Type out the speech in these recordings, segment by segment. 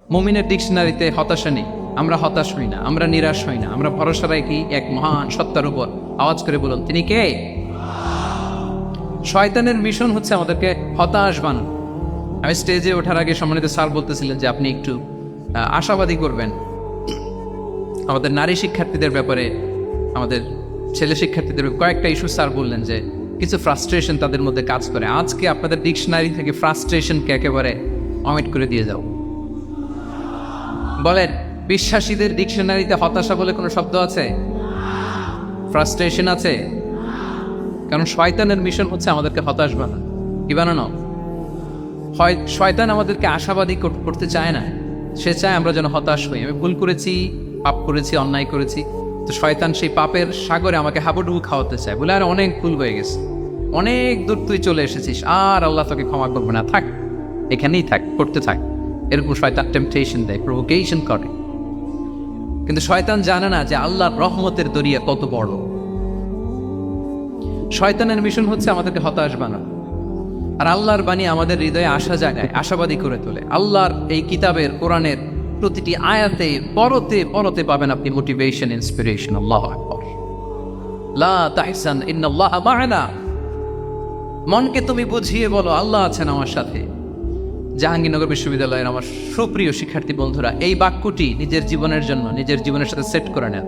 মুমিনের ডিকশনারিতে হতাশা নেই। আমরা হতাশ হই না, আমরা নিরাশ হই না, আমরা ভরসা রাখি এক মহান সত্তার উপর। আওয়াজ করে বলুন, তিনি কে? শয়তানের মিশন হচ্ছে আমাদেরকে হতাশ বানানো। আমি স্টেজে ওঠার আগে সম্মানিত স্যার বলতেছিলেন যে আপনি একটু আশাবাদী করবেন আমাদের নারী শিক্ষার্থীদের ব্যাপারে, আমাদের ছেলে শিক্ষার্থীদের কয়েকটা ইস্যু স্যার বললেন যে কিছু ফ্রাস্ট্রেশন তাদের মধ্যে কাজ করে। আজকে আপনাদের ডিকশনারি থেকে ফ্রাস্ট্রেশনকে একেবারে অমিট করে দিয়ে যাও। বলেন, বিশ্বাসীদের ডিকশনারিতে হতাশা বলে কোনো শব্দ আছে? ফ্রাস্ট্রেশন আছে? কারণ শয়তানের মিশন হচ্ছে আমাদেরকে হতাশ বানানো। কি বানানো? শয়তান আমাদেরকে আশাবাদী করতে চায় না, সে চায় আমরা যেন হতাশ হই। আমি ভুল করেছি, পাপ করেছি, অন্যায় করেছি, তো শয়তান সেই পাপের সাগরে আমাকে হাবুডুবু খাওয়াতে চায়, বলে আর অনেক ভুল হয়ে গেছে, অনেক দূর তুই চলে এসেছিস, আর আল্লাহ তোকে ক্ষমা করবে না, থাক এখানেই থাক, করতে থাক। এরকম শয়তান টেম্পটেশন দেয়, প্রভোকেশন করে। কিন্তু শয়তান জানে না যে আল্লাহর রহমতের দরিয়া কত বড়। শয়তানের মিশন হচ্ছে আমাদেরকে হতাশ বানানো, আর আল্লাহর বাণী আমাদের হৃদয়ে আশা জাগায়, আশাবাদী করে তোলে। আল্লাহর এই কিতাবের, কোরআনের প্রতিটি আয়াতে পরতে পরতে পাবেন আপনি মোটিভেশন, ইন্সপিরেশন। আল্লাহু আকবার। লা তাহসান ইন্নাল্লাহ মা'ানা। মনকে তুমি বুঝিয়ে বলো আল্লাহ আছেন আমার সাথে। জাহাঙ্গীরনগর বিশ্ববিদ্যালয়ের আমার সুপ্রিয় শিক্ষার্থী বন্ধুরা, এই বাক্যটি নিজের জীবনের জন্য, নিজের জীবনের সাথে সেট করে নেন।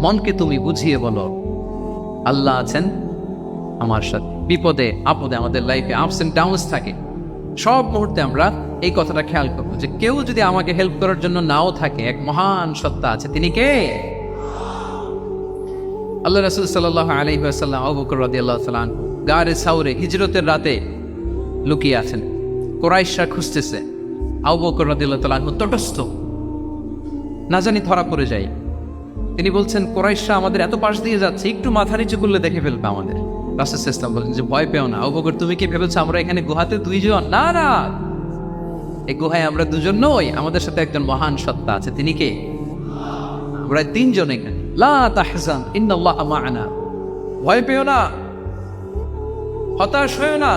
মনকে তুমি বুঝিয়ে বলো আল্লাহ আছেন আমার সাথে। বিপদে আপদে, আমাদের লাইফে আপস এন্ড ডাউনস থাকে, সব মুহূর্তে আমরা এই কথাটা খেয়াল করবো যে কেউ যদি আমাকে হেল্প করার জন্য নাও থাকে, এক মহান সত্তা আছে। তিনি কে? আল্লাহ রাসূল সাল্লাল্লাহু আলাইহি ওয়াসাল্লাম আবু বকর রাদিয়াল্লাহু তাআলা আনহু গারে সাউরে হিজরতের রাতে লুকিয়ে আছেন। কুরাইশরা খুঁজতেছে, আবু বকর রাদিয়াল্লাহু তাআলা আনহু তটস্থ, না জানি ধরা পড়ে যায়। তিনি বলছেন, কুরাইশরা আমাদের এত পাশ দিয়ে যাচ্ছে, একটু মাথা নিচু করলে দেখে ফেলবে আমাদের। রাসূল সাল্লাল্লাহু আলাইহি ওয়াসাল্লাম বলেন যে ভয় পেও না। আবু বকর, তুমি কি ভেবেছো আমরা এখানে গুহাতে দুইজন? না না, এই গুহায় আমরা দুজন নই, আমাদের সাথে একজন মহান সত্তা আছে। তিনি কে? আমরা তিনজন এখানে। লা তাহজান ইন্নাল্লাহা মা'ানা। ভয় পেও না, হতাশ হয়ো না,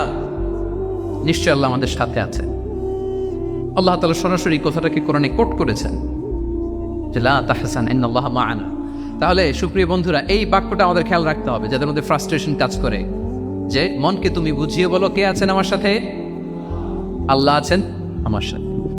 নিশ্চয় আল্লাহ আমাদের সাথে আছে। আল্লাহ তাআলা সরাসরি কথাটাকে কোরআনে কোট করেছেন যে লা তাহজান ইন্নাল্লাহা মা'ানা। তাহলে সুপ্রিয় বন্ধুরা, এই বাক্যটা আমাদের খেয়াল রাখতে হবে যাদের মধ্যে ফ্রাস্ট্রেশন কাজ করে, যে মনকে তুমি বুঝিয়ে বলো কে আছেন আমার সাথে? আল্লাহ আছেন আমার সাথে।